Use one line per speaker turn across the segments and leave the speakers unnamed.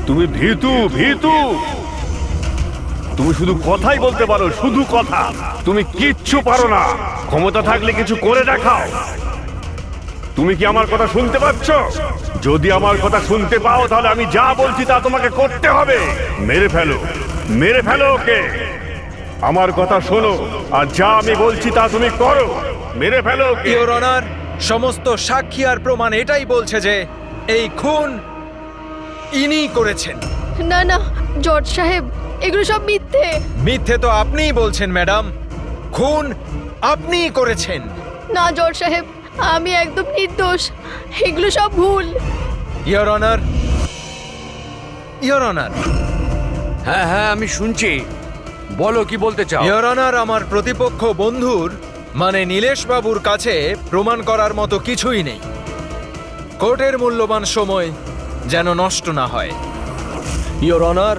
তুমি ভীতু ভীতু। তুমি শুধু কথাই বলতে পারো, শুধু কথা। তুমি কিচ্ছু পারো না। ক্ষমতা থাকলে কিছু করে দেখাও। তুমি কি আমার কথা শুনতে পাচ্ছ? যদি আমার কথা শুনতে পাও তাহলে আমি যা বলছি তা তোমাকে করতে হবে। মেরে ফেলো, মেরে ফেলো ওকে। আমার কথা শোনো, আর যা আমি বলছি তা তুমি করো। মেরে ফেলো ওকে।
ইওর অনার, সমস্ত সাক্ষী আর প্রমাণ এটাই বলছে যে এই খুন ইনিই করেছেন।
না না জজ সাহেব, এগুলো সব মিথ্যে।
মিথ্যে তো আপনিই বলছেন ম্যাডাম, খুন আপনিই করেছেন।
না জজ সাহেব, আমি একদম নির্দোষ, এগুলো সব ভুল।
ইওর অনার, ইওর অনার,
হ্যাঁ হ্যাঁ, আমি শুনছি। বলো কি বলতে চাও?
ইওর অনার, আমার প্রতিপক্ষ বন্ধুর মানে নীলেশ বাবুর কাছে প্রমাণ করার মতো কিছুই নেই। কোর্টের মূল্যবান সময় যেন নষ্ট না হয়।
ইওর অনার,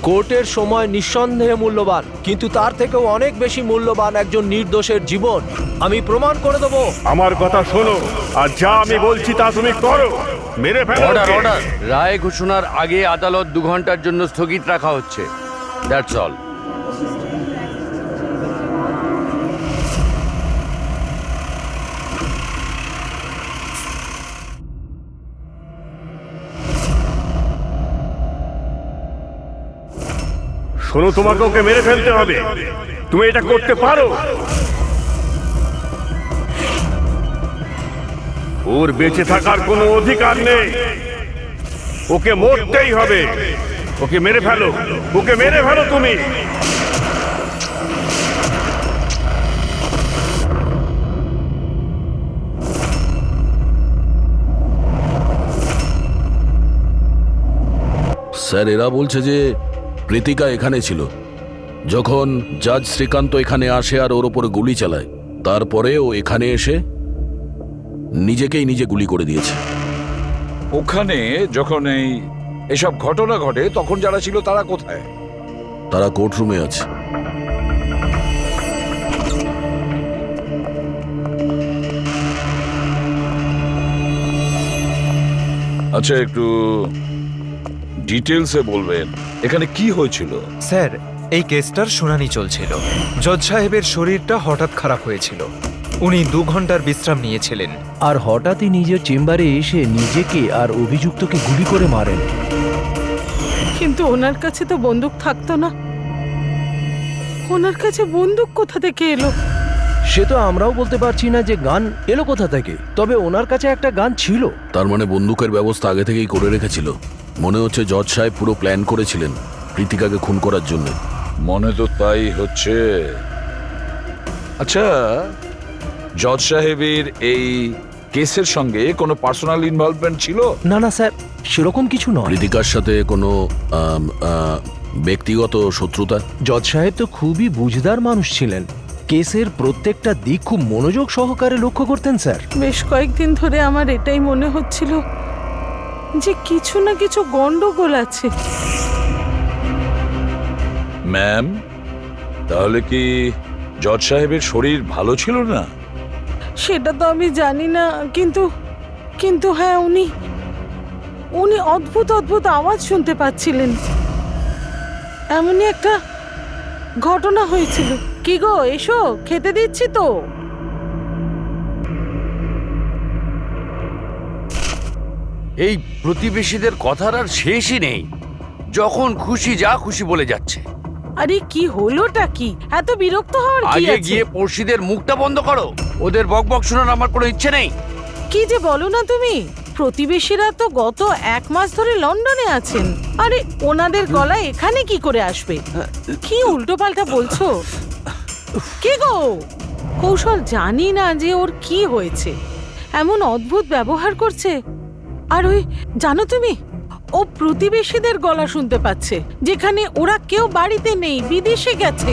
কোর্টের সময় নিঃসন্দেহে মূল্যবান, কিন্তু তার থেকেও অনেক বেশি মূল্যবান একজন নির্দোষের জীবন। আমি প্রমাণ করে দেবো।
আমার কথা শোনো, আর যা আমি বলছি তা তুমি করো। মেরে ফেলো
অর্ডার
ওকে।
অর্ডার। রায় ঘোষণার আগে আদালত 2 ঘন্টার জন্য স্থগিত রাখা হচ্ছে। That's all.
শোনো, তোমাকে ওকে মেরে ফেলতে হবে। তুমি এটা করতে পারো। ওর বেঁচে থাকার কোনো অধিকার নেই। ওকে মরতেই হবে। ওকে মেরে ফেলো, ওকে মেরে ফেলো তুমি।
স্যার, এরা বলছে যে প্রীতিকা এখানে ছিল যখন জাজ শ্রীকান্ত এখানে আসে আর ওর ওপরে গুলি চালায়। তারপরে ও এখানে এসে নিজেকেই নিজে গুলি করে দিয়েছে।
ওখানে যখন এসব ঘটনা ঘটে তখন যারা ছিল তারা কোথায়?
তারা কোর্টরুমে আছে।
আচ্ছা, একটু ডিটেলসে বলবেন এখানে কি হয়েছিল?
স্যার, এই কেসটার শুনানি চলছিল। জজ সাহেবের শরীরটা হঠাৎ খারাপ হয়েছিল। উনি 2 ঘন্টার বিশ্রাম নিয়েছিলেন।
আর হঠাৎই নিজের চেম্বারে এসে নিজেকে আর অভিযুক্তকে গুলি করে মারেন।
কিন্তু ওনার কাছে তো বন্দুক থাকতো না। ওনার কাছে বন্দুক কোথা থেকে এলো?
সে তো আমরাও বলতে পারছি না যে গান এলো কোথা থেকে, তবে ওনার কাছে একটা গান ছিল।
তার মানে বন্দুকের ব্যবস্থা আগে থেকেই করে রেখেছিল। মনে হচ্ছে জজ সাহেব পুরো প্ল্যান করেছিলেন প্রীতিকাকে খুন করার জন্য।
মনে তো তাই হচ্ছে। আচ্ছা, জজ সাহেবের এই কেসের সঙ্গে কোনো পার্সোনাল ইনভলভমেন্ট ছিল?
না না স্যার, সেরকম কিছু নয়।
প্রীতিকার সাথে কোনো ব্যক্তিগত শত্রুতা?
জজ সাহেব তো খুবই বুঝদার মানুষ ছিলেন। কেসের প্রত্যেকটা দিক খুব মনোযোগ সহকারে লক্ষ্য করতেন স্যার।
বেশ কয়েকদিন ধরে আমার এটাই মনে হচ্ছিল যে কিছু না কিছু গন্ডগোল আছে।
ম্যাম, তাহলে কি জজ সাহেবের শরীর ভালো ছিল না?
সেটা তো আমি জানি না, কিন্তু কিন্তু হ্যাঁ, উনি উনি অদ্ভুত অদ্ভুত আওয়াজ শুনতে পাচ্ছিলেন। এমনই একটা ঘটনা হয়েছিল। কি গো, এসো, খেতে দিচ্ছি তো।
এই প্রতিবেশীদের কথার আর শেষই নেই। যখন খুশি যা খুশি বলে যাচ্ছে।
আরে কি হলোটা কি? এত বিরক্ত হওয়ার কি
আগে
আছে?
গিয়ে পড়শিদের মুখটা বন্ধ করো। ওদের বকবক শোনার আমার কোনো ইচ্ছে নেই।
কি যে বলো না তুমি। প্রতিবেশীরা তো গত 1 মাস ধরে লন্ডনে আছেন। আরে ওনাদের গলা এখানে কি করে আসবে? কি উল্টোপাল্টা বলছো? কি গো কৌশল, জানি না যে ওর কি হয়েছে, এমন অদ্ভুত ব্যবহার করছে। আর ওই জানো তুমি, ও প্রতিবেশীদের গলা শুনতে পাচ্ছে, যেখানে ওরা কেউ বাড়িতে নেই, বিদেশে গেছে।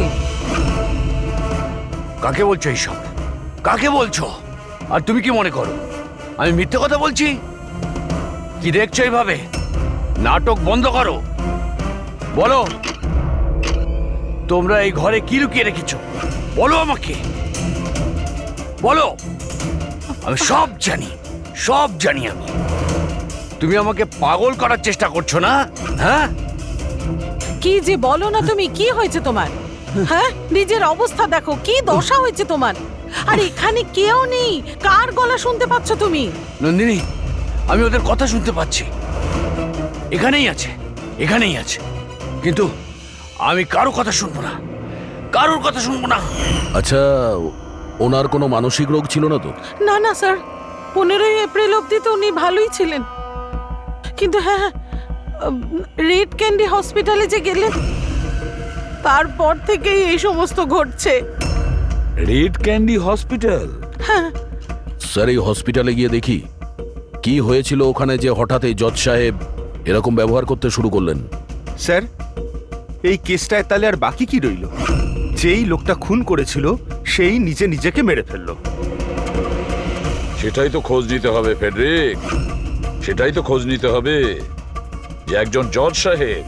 কাকে বলছো এইসব? কাকে বলছো? আর তুমি কি মনে করো আমি মিথ্যে কথা বলছি? কি দেখছো এইভাবে? নাটক বন্ধ করো। বলো, তোমরা এই ঘরে কি লুকিয়ে রেখেছো? বলো আমাকে, বলো। আমি সব জানি, সব জানি আমি। তুমি আমাকে পাগল করার চেষ্টা করছো না? হ্যাঁ,
কি যে বলো না তুমি, কি হয়েছে তোমার? হ্যাঁ, নিজের অবস্থা দেখো, কি দশা হয়েছে তোমার। আর এখানে কেউ নেই, কার গলা শুনতে পাচ্ছ তুমি?
নন্দিনী, আমি ওদের কথা শুনতে পাচ্ছি। এখানেই আছে, এখানেই আছে, কিন্তু আমি কারো কথা শুনবো না, কারোর কথা শুনবো না।
আচ্ছা, ওনার কোনো মানসিক রোগ ছিল না তো?
না না স্যার, 15ই এপ্রিল অব্দি তো উনি ভালোই ছিলেন, কিন্তু হ্যাঁ, রেড ক্যান্ডি হসপিটালে যে গেলেন তারপর থেকেই এই সমস্ত ঘটছে।
Red candy hospital?
হ্যাঁ,
স্যার, এই হসপিটালে গিয়ে দেখি কি হয়েছিল ওখানে যে হঠাৎ এই জজ সাহেব এরকম ব্যবহার করতে শুরু করলেন।
স্যার, এই কেসটায় তাহলে আর বাকি কি রইল? যেই লোকটা খুন করেছিল সেই নিজেকে মেরে ফেললো।
সেটাই তো খোঁজ নিতে হবে ফেডরিক, সেটাই তো খোঁজ নিতে হবে যে একজন জজ সাহেব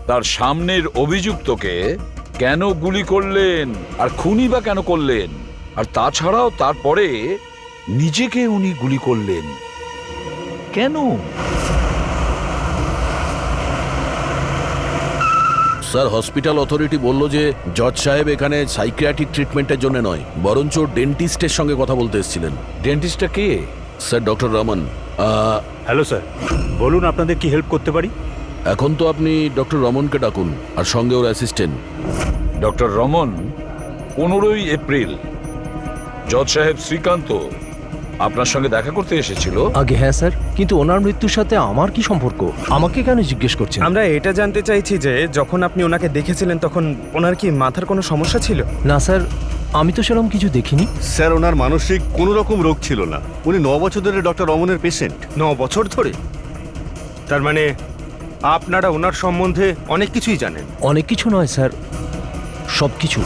তার সামনের অভিযুক্তকে কেন গুলি করলেন আর খুনি বা কেন করলেন, আর তাছাড়াও তারপরে নিজেকে উনি গুলি করলেন কেন?
স্যার, হসপিটাল অথরিটি বলল যে জজ সাহেব এখানে সাইকিয়াট্রিক ট্রিটমেন্টের জন্য নয়, বরঞ্চ ডেন্টিস্টের সঙ্গে কথা বলতে এসেছিলেন।
ডেন্টিস্টটা কে?
Sir, doctor Raman.
Hello sir, বলুন আপনাদের কি হেল্প করতে পারি?
এখন তো আপনি ডক্টর রমনকে ডাকুন, আর সঙ্গে ওর অ্যাসিস্ট্যান্ট।
ডক্টর রমন 15ই এপ্রিল জজ সাহেব শ্রীকান্ত আপনার সঙ্গে দেখা করতে এসেছিল।
আগে হ্যাঁ স্যার, কিন্তু ওনার মৃত্যুর সাথে আমার কি সম্পর্ক? আমাকে কেন জিজ্ঞেস করছেন?
আমরা এটা জানতে চাইছি যে যখন আপনি ওনাকে দেখেছিলেন তখন ওনার কি মাথার কোনো সমস্যা ছিল?
না স্যার, আমি তো সেরকম কিছু দেখিনি।
স্যার, ওনার মানসিক কোনো রকম রোগ ছিল না। উনি 9 বছর ধরে ডক্টর রমনের পেশেন্ট।
9 বছর ধরে? তার মানে আপনারা ওনার সম্বন্ধে অনেক কিছুই জানেন।
অনেক কিছু নয় স্যার, সব কিছু।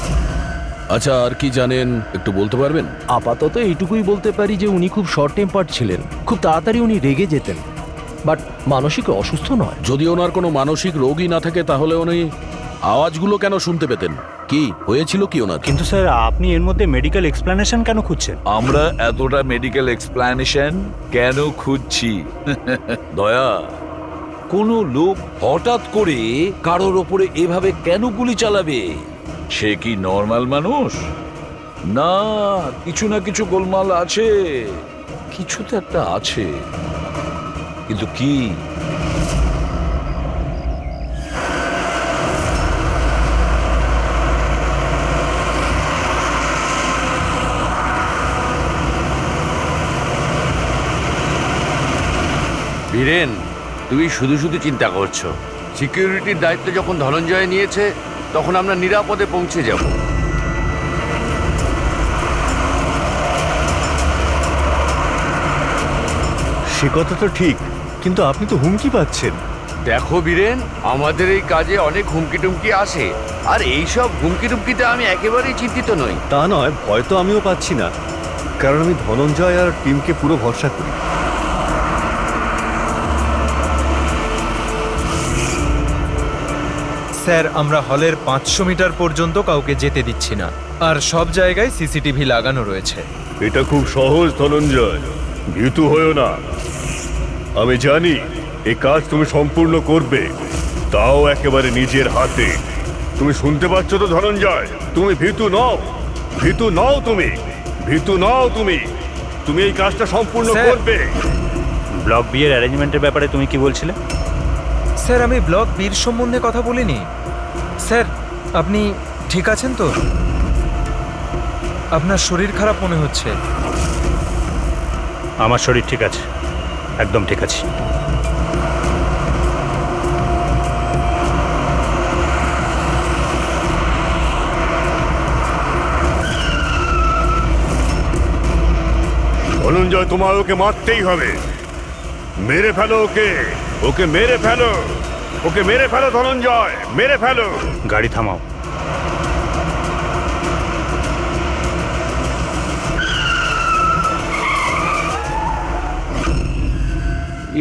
আচ্ছা, আর কি জানেন একটু বলতে পারবেন?
আপাতত এইটুকুই বলতে পারি যে উনি খুব শর্ট টেম্পার্ড ছিলেন, খুব তাড়াতাড়ি উনি রেগে যেতেন, বাট মানসিক অসুস্থ নয়।
যদি ওনার কোনো মানসিক রোগই না থাকে তাহলে উনি আওয়াজগুলো কেন শুনতে পেতেন? কি হয়েছিল কি ওনার?
কিন্তু স্যার, আপনি এর মধ্যে মেডিকেল এক্সপ্লেনেশন কেন খুঁজছেন?
আমরা এতটা মেডিকেল এক্সপ্লেনেশন কেন খুঁজছি? দয়া, কোনো লোক হঠাৎ করে কারোর ওপরে এভাবে কেন গুলি চালাবে? সে কি নর্মাল মানুষ? না, কিছু না কিছু গোলমাল আছে, কিছু তো একটা আছে, কিন্তু কি?
বীরেন, তুমি শুধু শুধু চিন্তা করছো। সিকিউরিটির দায়িত্ব যখন ধনঞ্জয় নিয়েছে তখন আমরা নিরাপদে পৌঁছে যাব।
সে কথা তো ঠিক, কিন্তু আপনি তো হুমকি পাচ্ছেন।
দেখো বীরেন, আমাদের এই কাজে অনেক হুমকি টুমকি আসে, আর এইসব হুমকি টুমকিতে আমি একেবারেই চিন্তিত নই।
তা নয়, ভয় তো আমিও পাচ্ছি না, কারণ আমি ধনঞ্জয় আর টিমকে পুরো ভরসা করি।
স্যার, আমরা হলের 500 মিটার পর্যন্ত কাউকে যেতে দিচ্ছি না, আর সব জায়গায় সিসিটিভি লাগানো রয়েছে।
এটা খুব সহজ ধনঞ্জয়, ভীতু হয়েও না। আমি জানি এই কাজ তুমি সম্পূর্ণ করবে, তাও একেবারে নিজের হাতে। তুমি শুনতে পাচ্ছ তো ধনঞ্জয়? তুমি ভীতু নও, ভীতু নও, তুমি ভীতু নও, তুমি তুমি এই কাজটা সম্পূর্ণ
স্যার।
করবে।
ব্লক বি এর অ্যারেঞ্জমেন্টের ব্যাপারে তুমি কি বলছিলে?
স্যার, আমি ব্লক বির সম্বন্ধে কথা বলিনি। স্যার, আপনি ঠিক আছেন তো? আপনার শরীর খারাপ মনে হচ্ছে।
আমার শরীর ঠিক আছে, একদম ঠিক আছে।
ধনঞ্জয়, তোমার ওকে মারতেই হবে। মেরে ফেলো ওকে, ওকে মেরে ফেলো, ওকে মেরে ফেলো ধনঞ্জয়, মেরে ফেলো।
গাড়ি থামাও।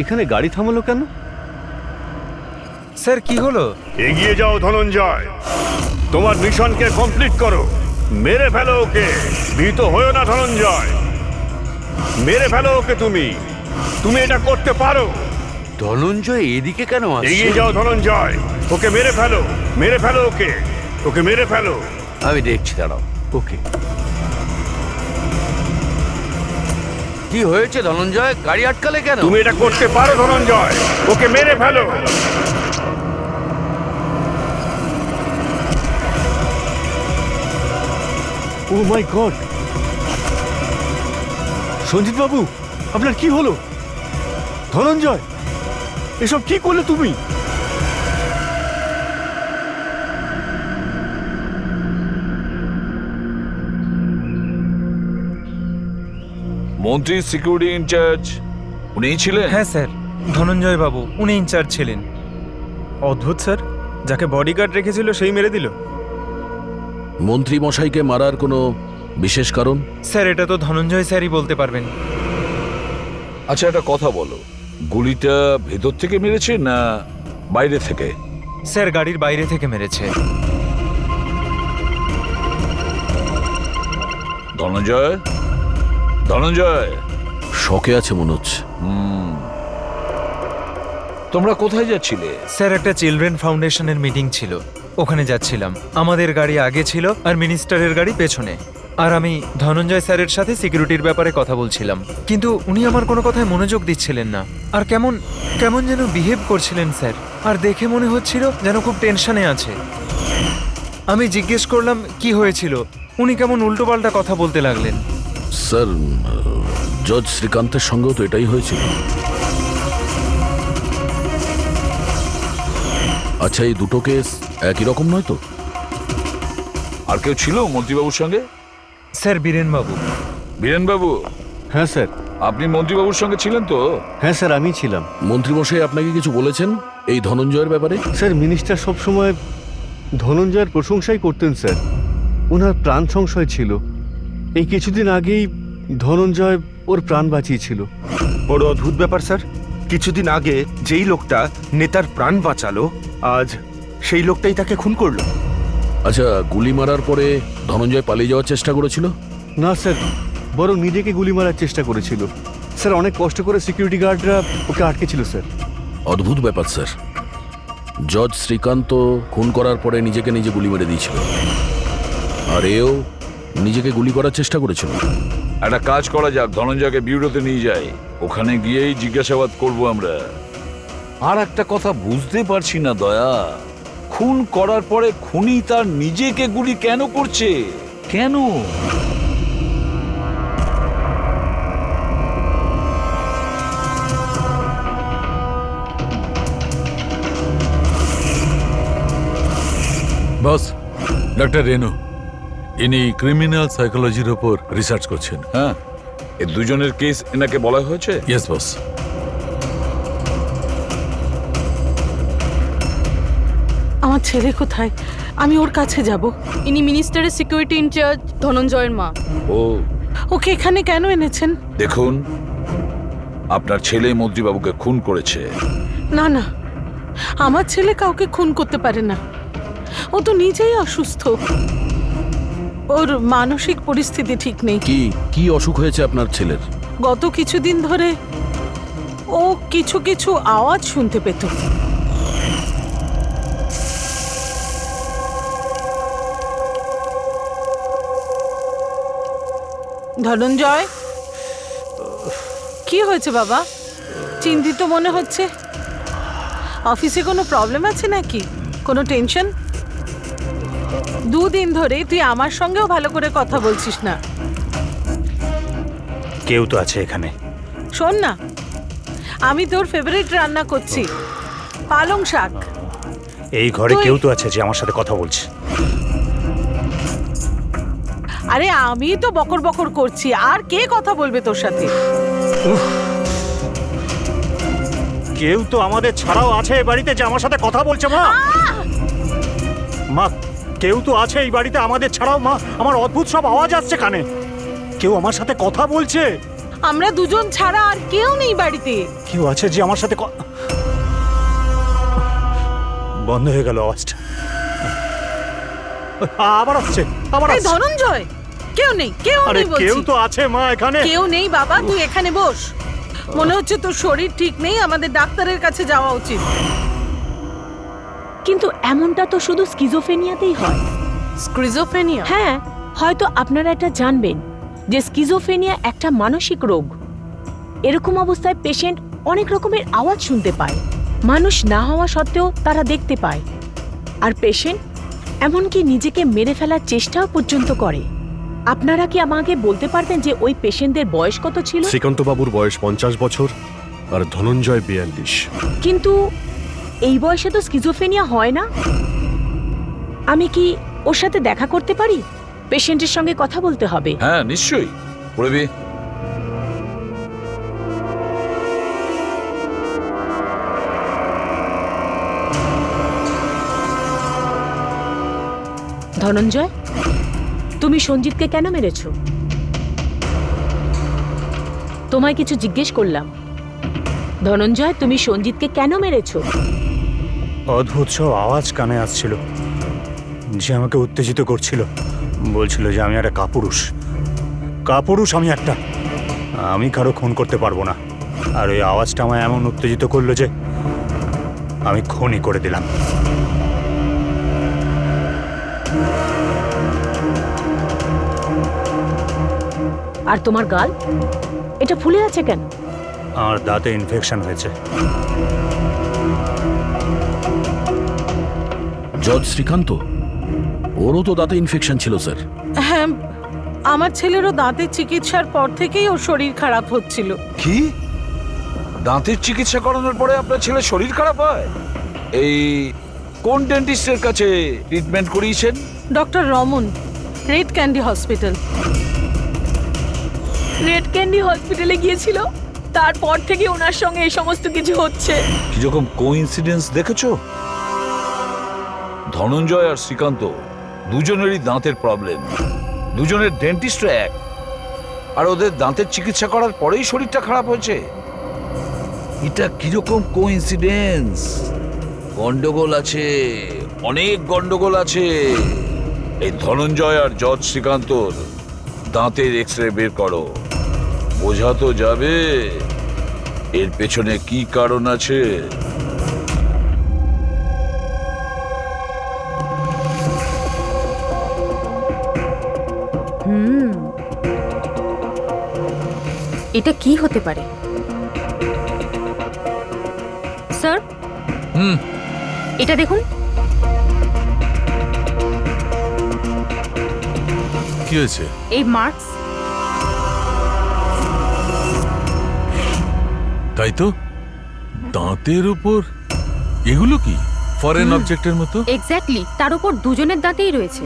এখানে গাড়ি থামালো কেন?
স্যার, কি হলো?
এগিয়ে যাও ধনঞ্জয়, তোমার মিশনকে কমপ্লিট করো। মেরে ফেলো ওকে, ভীত হয়েও না ধনঞ্জয়, মেরে ফেলো ওকে। তুমি তুমি এটা করতে পারো,
ধনঞ্জয় এদিকে কেন আসছে?
এগিয়ে যাও ধনঞ্জয়, ওকে মেরে ফেলো, মেরে ফেলো ওকে, ওকে মেরে ফেলো।
আমি দেখছি, দাঁড়াও।
ওকে।
কি হয়েছে ধনঞ্জয়? গাড়ি আটকালে কেন?
তুমি এটা করতে পারো ধনঞ্জয়, ওকে মেরে ফেলো।
ও মাই গড, সঞ্জিত বাবু, আপনার কি হলো? ধনঞ্জয়, এসব কি করলে তুমি?
মন্ত্রী সিকিউরিটি ইনচার্জ উনিই ছিলেন?
হ্যাঁ স্যার, ধনঞ্জয় বাবু উনি ইনচার্জ ছিলেন।
অদ্ভুত স্যার, যাকে বডিগার্ড রেখেছিল সেই মেরে দিল।
মন্ত্রী মশাইকে মারার কোনো বিশেষ কারণ?
স্যার এটা তো ধনঞ্জয় স্যারই বলতে পারবেন।
আচ্ছা, একটা কথা বলো, গুলিটা ভেতর থেকে মেরেছে না বাইরে থেকে?
স্যার গাড়ির বাইরে থেকে মেরেছে।
ধনঞ্জয়, ধনঞ্জয়,
শকে আছে মনে হচ্ছে।
তোমরা কোথায় যাচ্ছিলে?
স্যার একটা চিলড্রেন ফাউন্ডেশনের মিটিং ছিল, ওখানে যাচ্ছিলাম। আমাদের গাড়ি আগে ছিল আর মিনিস্টারের গাড়ি পেছনে। আর আমি ধনঞ্জয় স্যারের সাথে সিকিউরিটির ব্যাপারে কথা বলছিলাম, কিন্তু উনি আমার কোনো কথায় মনোযোগ দিচ্ছিলেন না। আর কেমন কেমন যেন বিহেভ করছিলেন স্যার, আর দেখে মনে হচ্ছিল যেন খুব টেনশনে আছে। আমি জিজ্ঞেস করলাম কি হয়েছিল, উনি কেমন উল্টোপাল্টা কথা বলতে লাগলেন।
স্যার, জজ শ্রীকান্তের সঙ্গেও তো এটাই হয়েছিল। আচ্ছা, এই দুটো কেস একই রকম নয় তো?
আর কেউ ছিল মন্ত্রীবাবুর সঙ্গে?
স্যার বীরেনবাবু।
বীরেনবাবু,
হ্যাঁ স্যার।
আপনি মন্ত্রীবাবুর সঙ্গে ছিলেন তো?
হ্যাঁ স্যার, আমি ছিলাম।
মন্ত্রীমশাই আপনাকে কিছু বলেছেন এই ধনঞ্জয়ের ব্যাপারে?
স্যার, মিনিস্টার সবসময় ধনঞ্জয়ের প্রশংসাই করতেন স্যার। ওনার প্রাণ সংশয় ছিল। এই কিছুদিন আগেই ধনঞ্জয় ওর প্রাণ বাঁচিয়েছিল। বড় অদ্ভুত ব্যাপার স্যার, কিছুদিন আগে যেই লোকটা নেতার প্রাণ বাঁচালো, আজ সেই লোকটাই তাকে খুন করলো।
আচ্ছা, গুলি মারার পরে ধনঞ্জয় পালিয়ে যাওয়ার চেষ্টা করেছিল?
না স্যার, বরং নিজেকে গুলি মারার চেষ্টা করেছিল। স্যার, অনেক কষ্ট করে সিকিউরিটি গার্ডরা ওকে আটকেছিল স্যার।
অদ্ভুত ব্যাপার স্যার। জজ শ্রীকান্ত খুন করার পরে নিজেকে নিজে গুলি মেরে দিয়েছিল, আর এও নিজেকে গুলি করার চেষ্টা করেছিল।
একটা কাজ করা যাক, ধনঞ্জয়কে বিউরোতে নিয়ে যাই, ওখানে গিয়েই জিজ্ঞাসাবাদ করব আমরা। আর একটা কথা বুঝতে পারছি না দয়া, খুন করার পরে খুনি তার নিজেকে গুলি কেন করছে? কেন?
বস, ডক্টর রেনু, ইনি ক্রিমিনাল সাইকোলজির উপর রিসার্চ করছেন।
হ্যাঁ, এই দুজনের কেস এনাকে বলা হয়েছে?
Yes boss.
আমার ছেলে কোথায়? আমি ওর কাছে যাব।
ইনি মিনিস্টারের সিকিউরিটি ইনচার্জ ধনঞ্জয়ের মা।
ও,
ওকে এখানে কেন এনেছেন?
দেখুন, আপনার ছেলে মন্ত্রীবাবুকে খুন করেছে।
না না, আমার ছেলে কাউকে খুন করতে পারে না। ও তো নিজেই অসুস্থ, ওর মানসিক পরিস্থিতি ঠিক নেই।
কি কি অসুখ হয়েছে আপনার ছেলের?
গত কিছুদিন ধরে ও কিছু কিছু আওয়াজ শুনতে পেত। ধনঞ্জয়, কি হয়েছে বাবা? চিন্তিত মনে হচ্ছে। অফিসে কোনো প্রবলেম আছে নাকি? কোনো টেনশন? দুদিন ধরে তুই আমার সঙ্গেও ভালো করে কথা বলছিস না।
কেউ তো আছে এখানে।
শোন না, আমি তোর ফেভারিট রান্না করছি, পালং শাক।
এই ঘরে
তুই-
কেউ তো আছে যে আমার সাথে কথা বলছে।
আরে আমি তো বকর বকর করছি, আর কে কথা বলবে তোর সাথে?
কেউ তো আমাদের ছাড়াও আছে এই বাড়িতে যে আমার সাথে কথা বলছে। মা, মা, কেউ তো আছে এই বাড়িতে আমাদের ছাড়াও। মা, আমার অদ্ভুত সব আওয়াজ আসছে কানে। কেউ আমার সাথে কথা বলছে।
আমরা দুজন ছাড়া আর কেউ নেই বাড়িতে।
কেউ আছে যে আমার সাথে বন্ধ হয়ে গেল আওয়াজটা। আবার আসছে, আবার
এই
আসছে।
ধনঞ্জয়, কেউ নেই, কেউ
আরে
নেই বলছি।
কেউ তো আছে মা এখানে।
কেউ নেই বাবা, তুই এখানে বস। মনে হচ্ছে তোর শরীর ঠিক নেই, আমাদের ডাক্তারের কাছে যাওয়া উচিত।
কিন্তু এমনটা তো শুধু স্কিজোফেনিয়াতেই হয়।
স্কিজোফ্রেনিয়া?
হ্যাঁ, হয়তো আপনারা এটা জানবেন যে স্কিজোফ্রেনিয়া একটা মানসিক রোগ। এরকম অবস্থায় পেশেন্ট অনেক রকমের আওয়াজ শুনতে পায়, মানুষ না হওয়া সত্ত্বেও তারা দেখতে পায়, আর পেশেন্ট এমনকি নিজেকে মেরে ফেলার চেষ্টাও পর্যন্ত করে। আপনারা কি আমাকে বলতে পারবেন যে ওই পেশেন্টদের বয়স কত ছিল?
শ্রীকান্তবাবুর বয়স 50 বছর আর ধনঞ্জয় 42।
কিন্তু এই বয়সে তো স্কিজোফ্রেনিয়া হয় না। আমি কি ওর সাথে দেখা করতে পারি? পেশেন্টের সঙ্গে কথা বলতে হবে।
হ্যাঁ নিশ্চয়ই, পড়বি।
ধনঞ্জয়, তুমি সঞ্জিতকে কেন মেরেছো? তোমায় কিছু জিজ্ঞেস করলাম। ধনঞ্জয়, তুমি সঞ্জিতকে কেন মেরেছো?
অদ্ভুত সব আওয়াজ কানে আসছিল, যে আমাকে উত্তেজিত করছিল। বলছিল যে আমি একটা কাপুরুষ, আমি একটা, আমি কারো খুন করতে পারবো না। আর ওই আওয়াজটা আমায় এমন উত্তেজিত করলো যে আমি খুনই করে দিলাম।
আর তোমার গাল এটা ফুলে আছে কেন?
আমার দাঁতে ইনফেকশন হয়েছে।
জজ শ্রীকান্ত, ওরও তো দাঁতে ইনফেকশন ছিল স্যার।
হ্যাঁ, আমার ছেলেরও দাঁতের চিকিৎসার পর থেকেই ওর শরীর খারাপ হচ্ছিল।
কি? দাঁতের চিকিৎসা করানোর পরে আপনার ছেলের শরীর খারাপ হয়? এই কোন ডেন্টিস্টের কাছে ট্রিটমেন্ট করিয়েছেন?
Doctor Raman, red candy hospital.
Red candy হসপিটালে গিয়েছিল, তারপর থেকে ওনার সঙ্গে এই সমস্ত কিছু হচ্ছে।
কিরকম কোইন্সিডেন্স দেখেছো? ধনঞ্জয় আর শ্রীকান্ত দুজনেরই দাঁতের প্রবলেম, দুজনের ডেন্টিস্ট এক, আর ওদের দাঁতের চিকিৎসা করার পরেই শরীরটা খারাপ হয়েছে। এটা কিরকম কোইন্সিডেন্স? গন্ডগোল আছে, অনেক গন্ডগোল আছে। এই ধনঞ্জয় আর জজ শ্রীকান্তর দাঁতের এক্সরে বের করো, বোঝা তো যাবে এর পেছনে কি কারণ আছে।
এটা কি হতে পারে স্যার? এটা দেখুন।
কি হয়েছে?
এই মার্কস।
তাই তো, দাঁতের উপর এগুলো কি ফরেন অবজেক্টের মতো?
এক্স্যাক্টলি, তার উপর দুজনের দাঁতেই রয়েছে।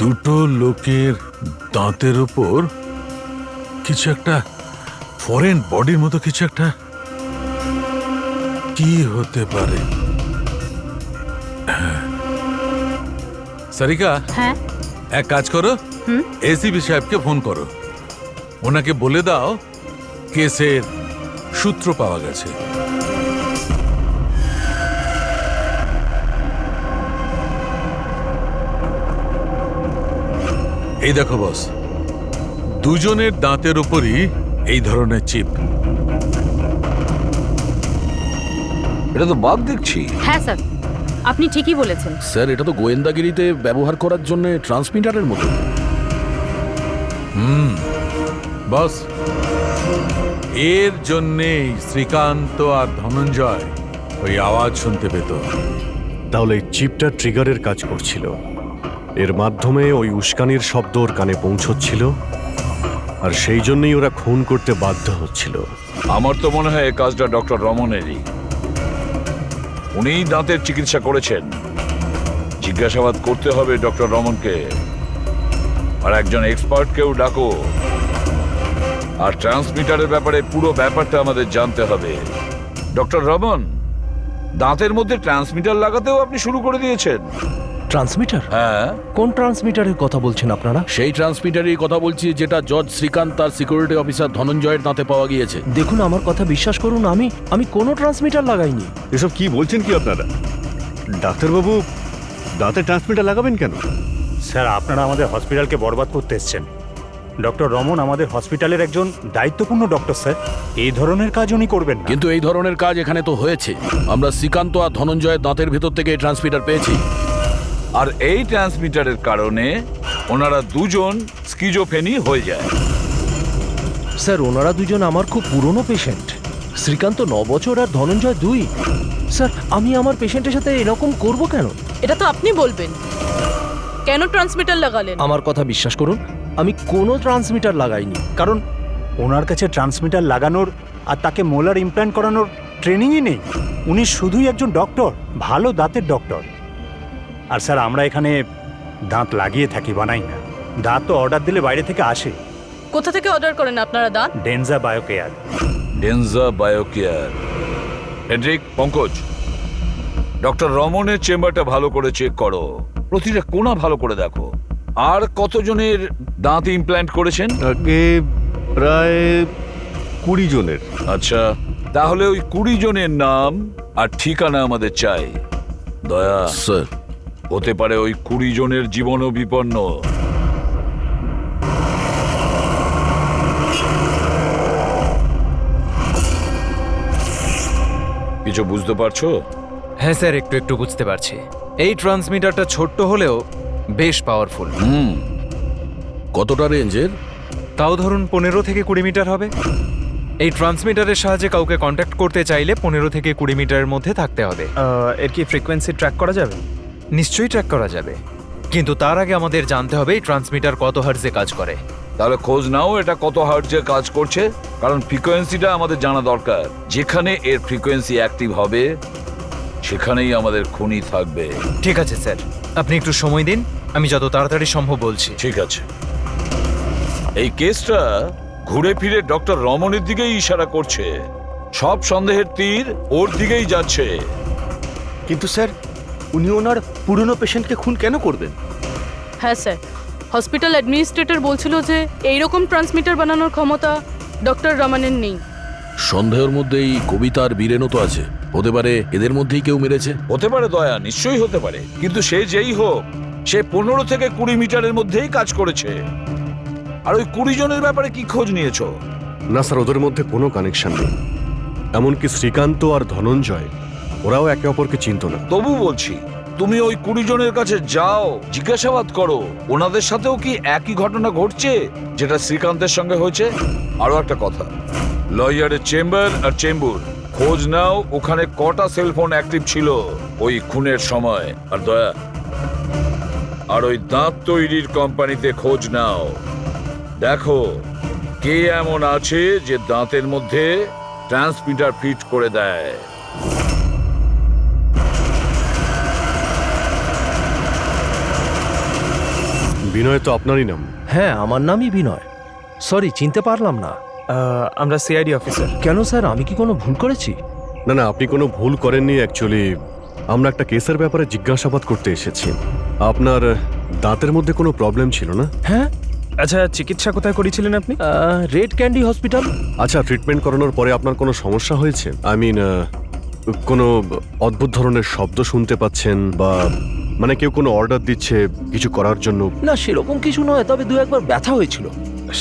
দুটো লোকের দাঁতের উপর কিছু একটা ফরেন বডির মতো কিছু একটা, কি হতে পারে? সারিকা,
হ্যাঁ
এক কাজ করো, এসিপি সাহেবকে ফোন করো, ওনাকে বলে দাও কেসের সূত্র পাওয়া গেছে। এই দেখো বস, দুজনের দাঁতের উপরই এই ধরনের চিপ।
এটা তো বাদ দেখছি।
হ্যাঁ স্যার, আপনি ঠিকই বলেছেন।
স্যার, এটা তো গোয়েন্দাগিরিতে ব্যবহার করার জন্য ট্রান্সমিটারের মতো।
বস, এর জন্যেই শ্রীকান্ত আর ধনঞ্জয় ওই আওয়াজ শুনতে পেত।
তাহলে এই চিপটা ট্রিগারের কাজ করছিল, এর মাধ্যমে ওই উস্কানির শব্দ ওর কানে পৌঁছচ্ছিল, আর সেই জন্যই ওরা খুন করতে বাধ্য হচ্ছিল।
আমার তো মনে হয় এই কাজটা ডক্টর রমনেরই। উনিই দাঁতের চিকিৎসা করেছেন। জিজ্ঞাসাবাদ করতে হবে ডক্টর রমনকে, আর একজন এক্সপার্টকেও ডাকো। আর ট্রান্সমিটারের ব্যাপারে পুরো ব্যাপারটা আমাদের জানতে হবে। ডক্টর রমন, দাঁতের মধ্যে ট্রান্সমিটার লাগাতেও আপনি শুরু করে দিয়েছেন?
ট্রান্সমিটার?
হ্যাঁ।
কোন ট্রান্সমিটারের কথা বলছেন আপনারা?
সেই ট্রান্সমিটারের কথা বলছি যেটা জজ শ্রীকান্ত তার সিকিউরিটি অফিসার ধনঞ্জয়ের দাঁতে পাওয়া গিয়েছে।
দেখুন, আমার কথা বিশ্বাস করুন, আমি কোনো ট্রান্সমিটার লাগাইনি।
এসব কি বলছেন কি আপনারা? ডাক্তারবাবু, দাঁতে ট্রান্সমিটার লাগাবেন কেন?
স্যার, আপনারা আমাদের হসপিটালকে বরবাদ করতে এসছেন। ডক্টর রমন আমাদের হসপিটালের একজন দায়িত্বপূর্ণ ডক্টর স্যার। এই ধরনের কাজ উনি করবেন না।
কিন্তু এই ধরনের কাজ এখানে তো হয়েছে। আমরা শ্রীকান্ত আর ধনঞ্জয়ের দাঁতের ভেতর থেকে এই ট্রান্সমিটার পেয়েছি।
আর এই ট্রান্সমিটারের কারণে ওনারা দুজন স্কিজোফেনি হয়ে যায়।
স্যার ওনারা দুজন আমার খুব পুরনো পেশেন্ট। শ্রীকান্ত 9 বছর আর ধনঞ্জয় 2। স্যার আমি আমার পেশেন্টের সাথে এরকম করব কেন?
এটা তো আপনি বলবেন। কেন ট্রান্সমিটার লাগালেন?
আমার কথা বিশ্বাস করুন, আমি কোনো ট্রান্সমিটার লাগাইনি।
কারণ ওনার কাছে ট্রান্সমিটার লাগানোর আর তাকে মোলার ইমপ্ল্যান্ট করানোর ট্রেনিংই নেই। উনি শুধুই একজন ডক্টর, ভালো দাঁতের ডক্টর। আর স্যার আমরা এখানে দাঁত লাগিয়ে থাকি, বানাই না। দাঁত তো অর্ডার দিলে বাইরে থেকে আসে।
কোথা থেকে অর্ডার করেন আপনারা দাঁত?
ডেনজা biocare.
ডেনজা biocare. Hendrick, Pankaj, doctor রমনের চেম্বারটা ভালো করে চেক করো, প্রতিটা কোণা ভালো করে দেখো। আর কতজনের দাঁত ইমপ্ল্যান্ট করেছেন?
আগে প্রায় 20 জনের।
আচ্ছা, তাহলে ওই 20 জনের নাম আর ঠিকানা আমাদের চাই। দয়া
স্যার,
হতে পারে ওই 20 জনের জীবনও বিপন্ন। কিছু বুঝতে পারছো?
হ্যাঁ স্যার, একটু একটু বুঝতে পারছি। এই ট্রান্সমিটারটা ছোট্ট হলেও বেশ পাওয়ারফুল।
কতটা রেঞ্জের?
তাও ধরুন 15 থেকে 20 মিটার হবে। এই ট্রান্সমিটারের সাহায্যে কাউকে কন্ট্যাক্ট করতে চাইলে 15 থেকে 20 মিটারের মধ্যে থাকতে হবে।
এর কি ফ্রিকোয়েন্সি ট্র্যাক করা যাবে?
নিশ্চয়ই ট্র্যাক করা যাবে, কিন্তু তার আগে আমাদের জানতে হবে এই ট্রান্সমিটার কত হার্টজে কাজ করে।
তাহলে খোঁজ নাও এটা কত হার্টজে কাজ করছে, কারণ ফ্রিকোয়েন্সিটা আমাদের জানা দরকার। যেখানে এর ফ্রিকোয়েন্সি অ্যাক্টিভ হবে সেখানেই আমাদের খুনি থাকবে।
ঠিক আছে স্যার, আপনি একটু সময় দিন, আমি যত তাড়াতাড়ি সম্ভব বলছি।
ঠিক আছে। এই কেসটা ঘুরে ফিরে ডক্টর রমনের দিকেই ইশারা করছে। সব সন্দেহের তীর ওর দিকেই যাচ্ছে।
কিন্তু স্যার, উনি ওনার পুরনো পেশেন্টকে খুন কেন করবেন?
হ্যাঁ স্যার, হসপিটাল অ্যাডমিনিস্ট্রেটর বলছিল যে এইরকম ট্রান্সমিটার বানানোর ক্ষমতা ডক্টর রমনের নেই।
সন্দেহের মধ্যে এই কবিতা আর বীরেনও তো আছে। হতে পারে এদের মধ্যেই কেউ মেরেছে।
হতে পারে দয়া, নিশ্চয়ই হতে পারে, কিন্তু সে যেই হোক সে 15 থেকে 20 মিটারের মধ্যেই কাজ করেছে। আর ওই 20 জনের ব্যাপারে কি খোঁজ নিয়েছো?
না স্যার, ওদের মধ্যে কোনো কানেকশন নেই। এমনকি শ্রীকান্ত আর ধনঞ্জয় ওরাও একে অপরকে চিনত না।
তবু বলছি, তুমি ওই 20 জনের কাছে যাও, জিজ্ঞাসাবাদ করো ওনাদের সাথেও কি একই ঘটনা ঘটছে যেটা শ্রীকান্তের সঙ্গে হয়েছে। আরো একটা কথা, লয়ারের চেম্বার আর চেম্বুর খোঁজ নাও, ওখানে কটা সেলফোন অ্যাক্টিভ ছিল ওই খুনের সময়। আর দয়া, আর ওই দাঁত তৈরির কোম্পানিতে খোঁজ নাও, দেখো কে এমন আছে যে দাঁতের মধ্যে ট্রান্সমিটার ফিট করে দেয়।
বিনয় তো আপনারই নাম।
হ্যাঁ, আমার নামই বিনয়। সরি, চিনতে পারলাম না।
আমরা সিআইডি অফিসার।
কেন স্যার, আমি কি কোনো ভুল করেছি?
না না, আপনি কোনো ভুল করেননি। অ্যাকচুয়ালি আমরা একটা কেসের ব্যাপারে জিজ্ঞাসাবাদ করতে এসেছি। আপনার দাঁতের মধ্যে কোনো প্রবলেম ছিল না?
হ্যাঁ।
আচ্ছা, চিকিৎসা কোথায় করেছিলেন আপনি?
Red candy hospital.
আচ্ছা, ট্রিটমেন্ট করানোর পরে আপনার কোনো সমস্যা হয়েছে? আই মিন, কোনো অদ্ভুত ধরনের শব্দ শুনতে পাচ্ছেন, বা মানে কেউ কোনো অর্ডার দিচ্ছে কিছু করার জন্য?
না, সেরকম কিছু নয়, তবে 2-1 ব্যথা হয়েছিল।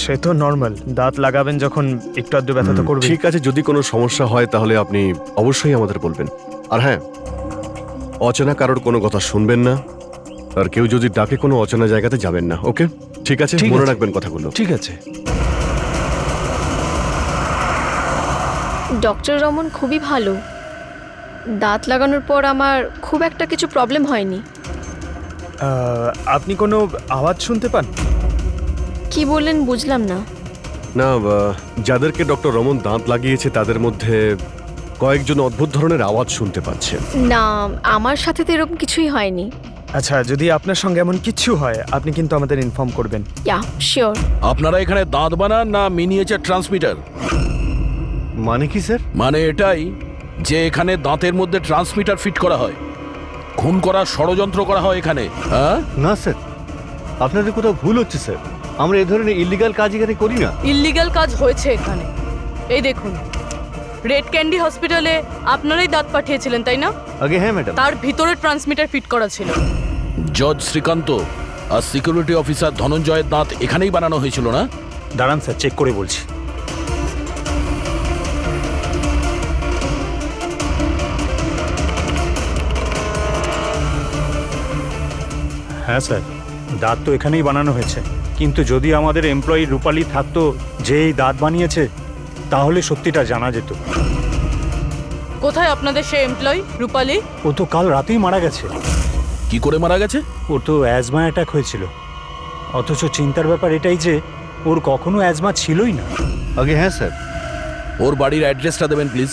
সে তো নর্মাল, দাঁত লাগাবেন যখন একটু আধটু ব্যথা তো করবে।
ঠিক আছে, যদি কোনো সমস্যা হয় তাহলে আপনি অবশ্যই আমাদের বলবেন। আর হ্যাঁ, অচেনা কারোর কোনো কথা শুনবেন না, আর কেউ যদি ডাকে কোনো অচেনা জায়গাতে যাবেন না। ওকে, ঠিক আছে,
ঠিক
মনে
আছে।
রাখবেন কথাগুলো।
ঠিক আছে।
ডক্টর রমন খুবই ভালো। দাঁত লাগানোর পর আমার খুব একটা কিছু প্রবলেম হয়নি।
আপনি কোনো আওয়াজ শুনতে পান?
কি বললেন বুঝলাম না।
না, যাদেরকে ডক্টর রমন দাঁত লাগিয়েছে তাদের মধ্যে কয়েকজন অদ্ভুত ধরনের আওয়াজ শুনতে পাচ্ছে।
না, আমার সাথে তো এরকম কিছুই হয়নি।
আচ্ছা, যদি আপনার সঙ্গে এমন কিছু হয় আপনি কিন্তু আমাদের ইনফর্ম করবেন।
ইয়া, শিওর।
আপনারা এখানে দাঁত বানান না মিনিয়েচার ট্রান্সমিটার?
মানে কি স্যার?
মানে এটাই যে এখানে দাঁতের মধ্যে ট্রান্সমিটার ফিট করা হয়, খুন করার ষড়যন্ত্র করা হয় এখানে। হ্যাঁ
না স্যার, আপনাদের কোথাও ভুল হচ্ছে স্যার। আমরা এই ধরনের ইলিগাল কাজ এখানে করি না।
ইল্লিগাল কাজ হয়েছে এখানে। এই দেখুন, রেড ক্যান্ডি হসপিটালে আপনারাই দাঁত পাঠিয়েছিলেন, তাই না?
আগে হ্যাঁ ম্যাডাম।
তার ভিতরে ট্রান্সমিটার ফিট করা ছিল।
জজ শ্রীকান্ত আর সিকিউরিটি অফিসার ধনঞ্জয়ের দাঁত এখানেই বানানো হয়েছিল না?
দাঁড়ান স্যার, চেক করে বলছি। হ্যাঁ স্যার, দাঁত তো এখানেই বানানো হয়েছে, কিন্তু যদি আমাদের এমপ্লয়ি রূপালী থাকতো যে এই দাঁত বানিয়েছে, তাহলে সত্যিটা জানা যেত।
কোথায় আপনাদের সে এমপ্লয়ি রূপালী?
ও তো কাল রাতেই মারা গেছে।
কি করে মারা গেছে?
ওর তো অ্যাজমা অ্যাটাক হয়েছিল, অথচ চিন্তার ব্যাপার এটাই যে ওর কখনো অ্যাজমা ছিলই না।
আগে হ্যাঁ স্যার।
ওর বাড়ির অ্যাড্রেসটা দেবেন প্লিজ।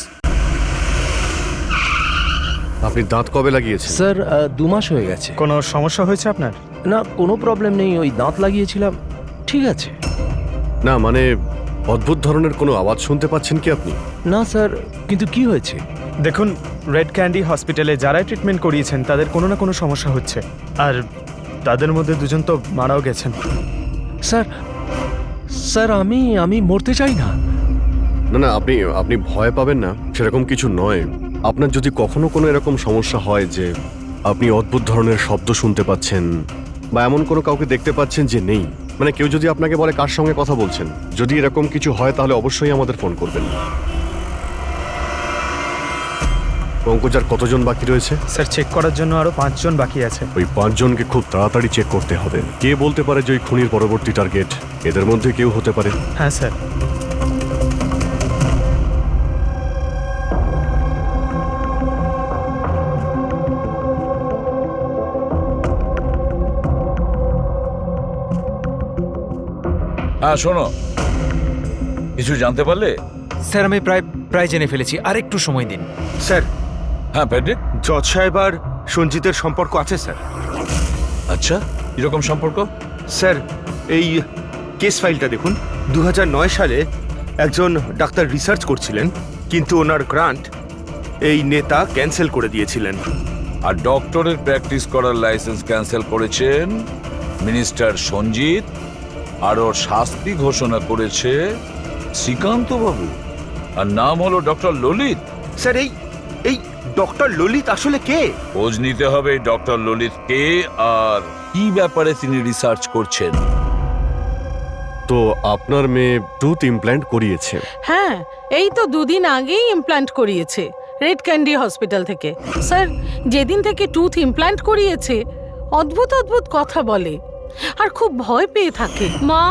আপনি দাঁত কবে লাগিয়েছেন?
স্যার 2 মাস হয়ে গেছে।
কোনো সমস্যা হয়েছে আপনার?
না, কোনো প্রবলেম নেই, ওই দাঁত লাগিয়েছিলাম, ঠিক আছে।
না মানে অদ্ভুত ধরনের কোনো আওয়াজ শুনতে পাচ্ছেন কি আপনি?
না স্যার, কিন্তু কি হয়েছে?
দেখুন, রেড ক্যান্ডি হসপিটালে যারাই ট্রিটমেন্ট করিয়েছেন তাদের কোনো না কোনো সমস্যা হচ্ছে, আর তাদের মধ্যে 2জন তো মারাও গেছেন।
স্যার স্যার আমি মরতে চাই না।
না না, আপনি ভয় পাবেন না, সেরকম কিছু নয়। আপনার যদি কখনো কোনো এরকম সমস্যা হয় যে আপনি অদ্ভুত ধরনের শব্দ শুনতে পাচ্ছেন বা এমন কোনো কাউকে দেখতে পাচ্ছেন যে নেই, মানে কেউ যদি আপনাকে বলে কার সঙ্গে কথা বলছেন, যদি এরকম কিছু হয় তাহলে অবশ্যই আমাদের ফোন করবেন। পঙ্কজার কতজন বাকি রয়েছে?
স্যার, চেক করার জন্য আরও 5 জন বাকি আছে।
ওই 5 জনকে খুব তাড়াতাড়ি চেক করতে হবে। কে বলতে পারে যে ওই খুনির পরবর্তী টার্গেট এদের মধ্যে কেউ হতে পারে?
হ্যাঁ স্যার।
হ্যাঁ শোনো, কিছু জানতে পারলে?
স্যার, আমি প্রায় জেনে ফেলেছি, আর একটু সময় দিন।
স্যার,
হ্যাঁ প্যাড্রিক।
জজ সাহেব আর সঞ্জিতের সম্পর্ক আছে স্যার।
আচ্ছা, কিরকম সম্পর্ক?
স্যার, এই কেস ফাইলটা দেখুন। 2009 সালে একজন ডাক্তার রিসার্চ করছিলেন, কিন্তু ওনার গ্রান্ট এই নেতা ক্যান্সেল করে দিয়েছিলেন।
আর ডক্টরের প্র্যাকটিস করার লাইসেন্স ক্যান্সেল করেছেন মিনিস্টার সঞ্জিত, আর ওর শাস্তি ঘোষণা করেছে শ্রীকান্ত বাবু, আর নাম হলো ডক্টর ললিত।
স্যার, এই ডক্টর ললিত আসলে কে?
খোঁজ নিতে হবে ডক্টর ললিত কে আর কি ব্যাপারে তিনি রিসার্চ করছেন।
তো আপনার মেয়ে টুথ ইমপ্ল্যান্ট করিয়েছে?
হ্যাঁ, এই তো 2 দিন আগেই ইমপ্ল্যান্ট করিয়েছে রেড ক্যান্ডি হসপিটাল থেকে। স্যার, যেদিন থেকে টুথ ইমপ্ল্যান্ট করিয়েছে অদ্ভুত অদ্ভুত কথা বলে আর খুব ভয় পেয়ে থাকে।
মা,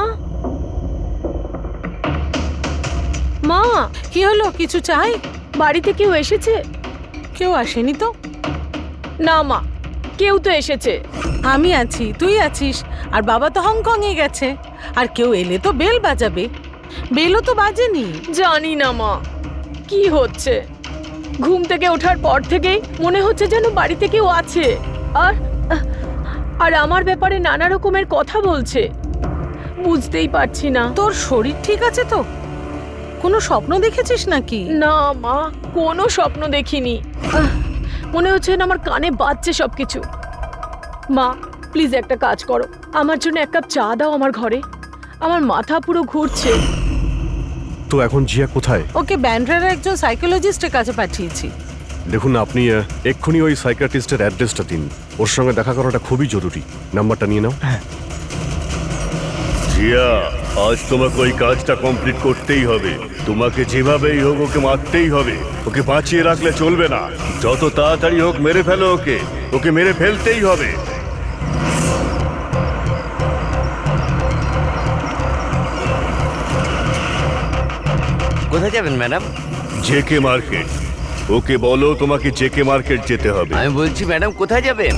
মা,
কি হলো, কিছু চাই?
বাড়িতে কেউ এসেছে?
কেউ আসেনি তো।
না মা, কেউ তো এসেছে।
আমি আছি, তুই আছিস, আর বাবা তো হংকং এ গেছে। আর কেউ এলে তো বেল বাজাবে, বেলও তো বাজেনি।
জানি না মা, কি হচ্ছে। ঘুম থেকে ওঠার পর থেকেই মনে হচ্ছে যেন বাড়িতে কেউ আছে, আর আমার ব্যাপারে নানা রকমের কথা বলছে। বুঝতেই পারছি না।
তোর শরীর ঠিক আছে তো? কোনো স্বপ্ন দেখেছিস নাকি?
না মা, কোনো স্বপ্ন দেখিনি। মনে হচ্ছে না আমার কানে বাজছে সবকিছু। মা, প্লিজ একটা কাজ করো, আমার জন্য 1 কাপ চা দাও আমার ঘরে। আমার মাথা পুরো ঘুরছে।
তো এখন জিয়া কোথায়?
ওকে ব্যান্ড্রার একজন সাইকোলজিস্টের কাছে পাঠিয়েছি।
দেখুন, আপনি এক্ষুনি ওই সাইকিয়াট্রিস্টের অ্যাড্রেসটা দিন। ওর সঙ্গে দেখা করাটা খুবই জরুরি। নাম্বারটা নিয়ে নাও।
জিয়া, আজ তোমাকে ওই কাজটা কমপ্লিট করতেই হবে। তোমাকে যেভাবেই হোক ওকে মারতেই হবে। ওকে বাঁচিয়ে রাখলে চলবে না। যত তাড়াতাড়ি হোক মেরে ফেলো ওকে। ওকে মেরে ফেলতেই হবে।
কোথায় যাবেন ম্যাডাম?
JK market. ওকে বলো তোমাকে জেকে মার্কেট যেতে হবে।
আমি বলছি ম্যাডাম কোথায় যাবেন?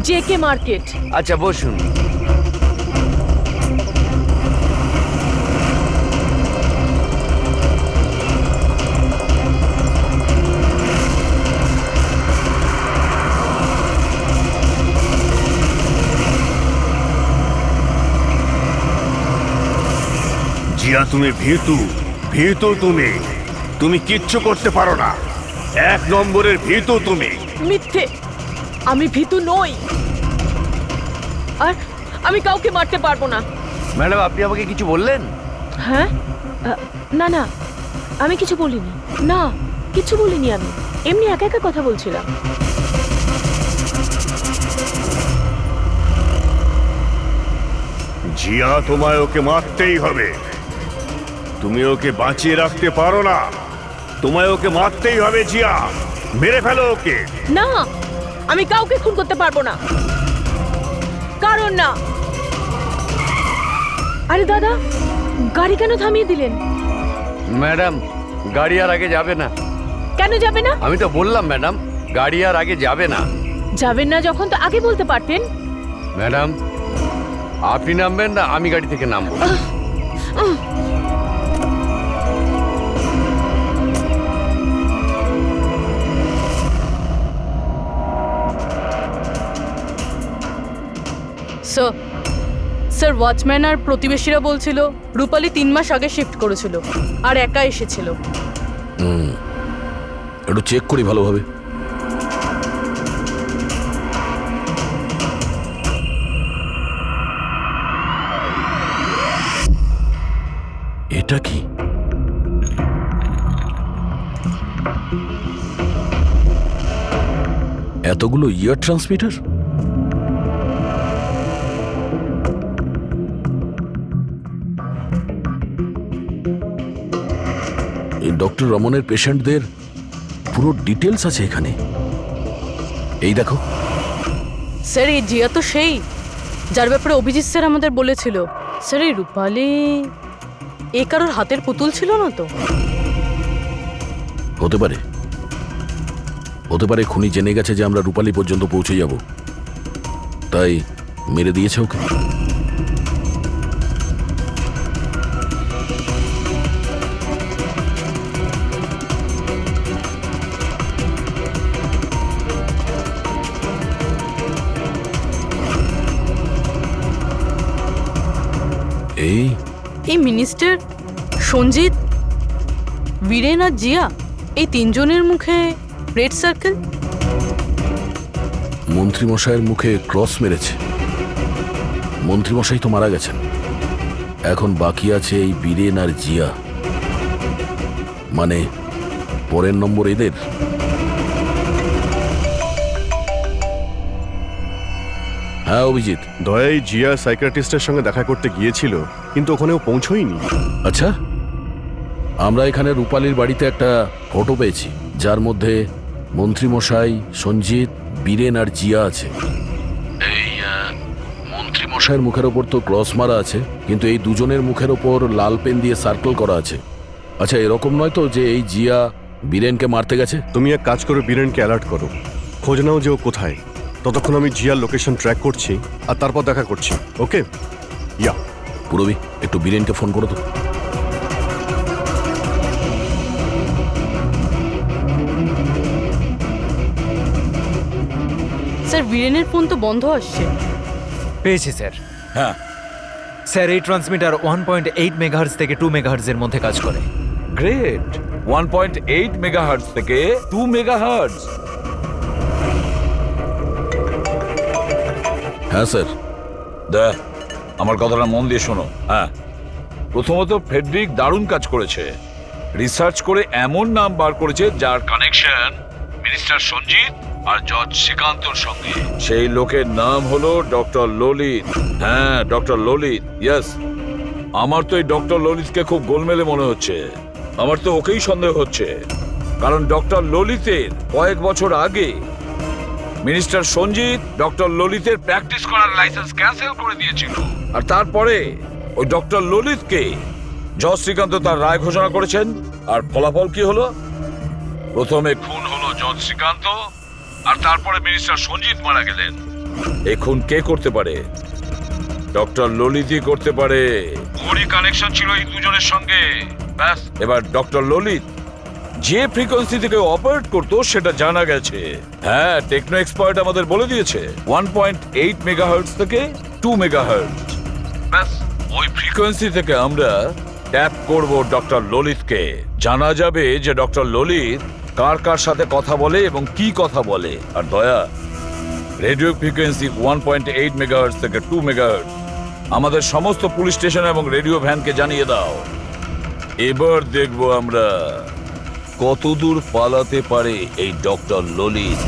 JK market.
আচ্ছা বসুন।
জিয়া, তুমি ভীতু তুমি কিচ্ছু করতে পারো না। 1 নম্বরের ভীতু তুমি।
মিথ্যে, আমি ভীতু নই, আর আমি কাউকে মারতে পারবো না।
ম্যাডাম, আপনি আমাকে কিছু বললেন?
হ্যাঁ, না না, আমি কিছু বলিনি। না, কিছু বলিনি, আমি এমনি একা একা কথা বলছিলাম।
জিয়া, তোমায় ওকে মারতেই হবে। তুমি ওকে বাঁচিয়ে রাখতে পারো না, তোমায় ওকে মারতেই হবে জিয়া। মেরে ফেলো ওকে।
না, আমি কাউকে খুন করতে পারবো না। কারণ না। আরে দাদা, গাড়ি কেন থামিয়ে দিলেন?
ম্যাডাম, গাড়ি আর আগে যাবে না।
কেন যাবে না?
আমি তো বললাম ম্যাডাম, গাড়ি আর আগে যাবে না।
যাবেন না যখন তো আগে বলতে পারতেন।
ম্যাডাম, আপনি নামবেন না আমি গাড়ি থেকে নামবো?
স্যার, ওয়াচম্যান আর প্রতিবেশীরা বলছিল রূপালী 3 মাস আগে শিফট করেছিল আর একা এসেছিল।
একটু চেক করি ভালোভাবে। এটা কি? এতগুলো ইয়ার ট্রান্সমিটার? এই ডক্টর রমনের পেশেন্টদের পুরো ডিটেলস আছে এখানে। এই দেখো
স্যার, এই জিয়া তো সেই যার ব্যাপারে অভিজিৎ স্যার আমাদের বলেছিল। স্যার, এই রূপালী এ কারোর হাতের পুতুল ছিল না তো?
হতে পারে, হতে পারে খুনি জেনে গেছে যে আমরা রূপালী পর্যন্ত পৌঁছে যাব, তাই মেরে দিয়েছে ওকে।
এই মিনিস্টার, সঞ্জিত, বীরেন আর জিয়া, এই 3 জনের মুখে রেড সার্কেল।
মন্ত্রীমশাইয়ের মুখে ক্রস মেরেছে। মন্ত্রীমশাই তো মারা গেছেন, এখন বাকি আছে এই বীরেন আর জিয়া। মানে পরের নম্বর এদের। হ্যাঁ অভিজিৎ।
দয়াই জিয়া সাইকিয়াট্রিস্টের সঙ্গে দেখা করতে গিয়েছিল, কিন্তু ওখানেও পৌঁছয়নি।
আচ্ছা, আমরা এখানে রূপালীর বাড়িতে একটা ফটো পেয়েছি, যার মধ্যে মন্ত্রীমশাই, সঞ্জিত, বীরেন আর জিয়া আছে। এই মন্ত্রীমশাইয়ের মুখের ওপর তো ক্রস মারা আছে, কিন্তু এই দুজনের মুখের ওপর লাল পেন দিয়ে সার্কেল করা আছে। আচ্ছা, এরকম নয় তো যে এই জিয়া বীরেনকে মারতে গেছে?
তুমি এক কাজ করো, বীরেনকে অ্যালার্ট করো, খোঁজ নাও যে ও কোথায়। ততক্ষণ আমি জিয়ার লোকেশন ট্র্যাক করছি আর তারপর দেখা করছি। ওকে? ইয়া।
পুরবি, একটু বীরেনকে ফোন করো তো।
স্যার, বীরেনের ফোন তো বন্ধ আসছে।
পেয়েছি স্যার।
হ্যাঁ
স্যার, এই ট্রান্সমিটার 1.8 মেগাহার্টজ থেকে 2 মেগাহার্টজের মধ্যে কাজ করে।
গ্রেট। 1.8 মেগাহার্টজ থেকে 2 মেগাহার্টজ।
হ্যাঁ স্যার।
দেখ, আমার কথাটা মন দিয়ে শোনো। হ্যাঁ, প্রথমত ফেডরিক দারুণ কাজ করেছে। রিসার্চ করে এমন নাম বার করেছে যার কানেকশন মিনিস্টার সঞ্জিত আর জজ শ্রীকান্তর সঙ্গে। সেই লোকের নাম হলো ডক্টর ললিত। হ্যাঁ, ডক্টর ললিত। ইয়েস, আমার তো এই ডক্টর ললিতকে খুব গোলমেলে মনে হচ্ছে। আমার তো ওকেই সন্দেহ হচ্ছে, কারণ ডক্টর ললিতের কয়েক বছর আগে মিনিস্টার সঞ্জিত ডক্টর ললিতের প্র্যাকটিস করার লাইসেন্স ক্যান্সেল করে দিয়েছিল, আর তারপরে ওই ডক্টর ললিতকে জজ শ্রীকান্ত তার রায় ঘোষণা করেছেন। আর ফলাফল কি হলো? প্রথমে খুন হলো জজ শ্রীকান্ত, আর তারপরে মিনিস্টার সঞ্জিত মারা গেলেন। এই খুন কে করতে পারে? ডক্টর ললিতই করতে পারে। ওরই কানেকশন ছিল এই দুজনের সঙ্গে। ব্যাস, এবার ডক্টর ললিত যে ফ্রিকোয়েন্সি থেকে অপারেট করতো সেটা জানা গেছে। হ্যাঁ, টেকনো এক্সপার্ট আমাদের বলে দিয়েছে 1.8 মেগাহার্টজ থেকে 2 মেগাহার্টজ। ব্যাস, ওই ফ্রিকোয়েন্সি থেকে আমরা ট্যাপ করব ডক্টর ললিতকে। জানা যাবে যে ডক্টর ললিত কার কার সাথে কথা বলে এবং কি কথা বলে। আর দয়া, রেডিও ফ্রিকোয়েন্সি 1.8 মেগাহার্টজ থেকে 2 মেগাহার্টজ আমাদের সমস্ত পুলিশ স্টেশন এবং রেডিও ভ্যানকে জানিয়ে দাও। এবার দেখব আমরা কতদূর পালাতে পারে এই ডক্টর ললিত।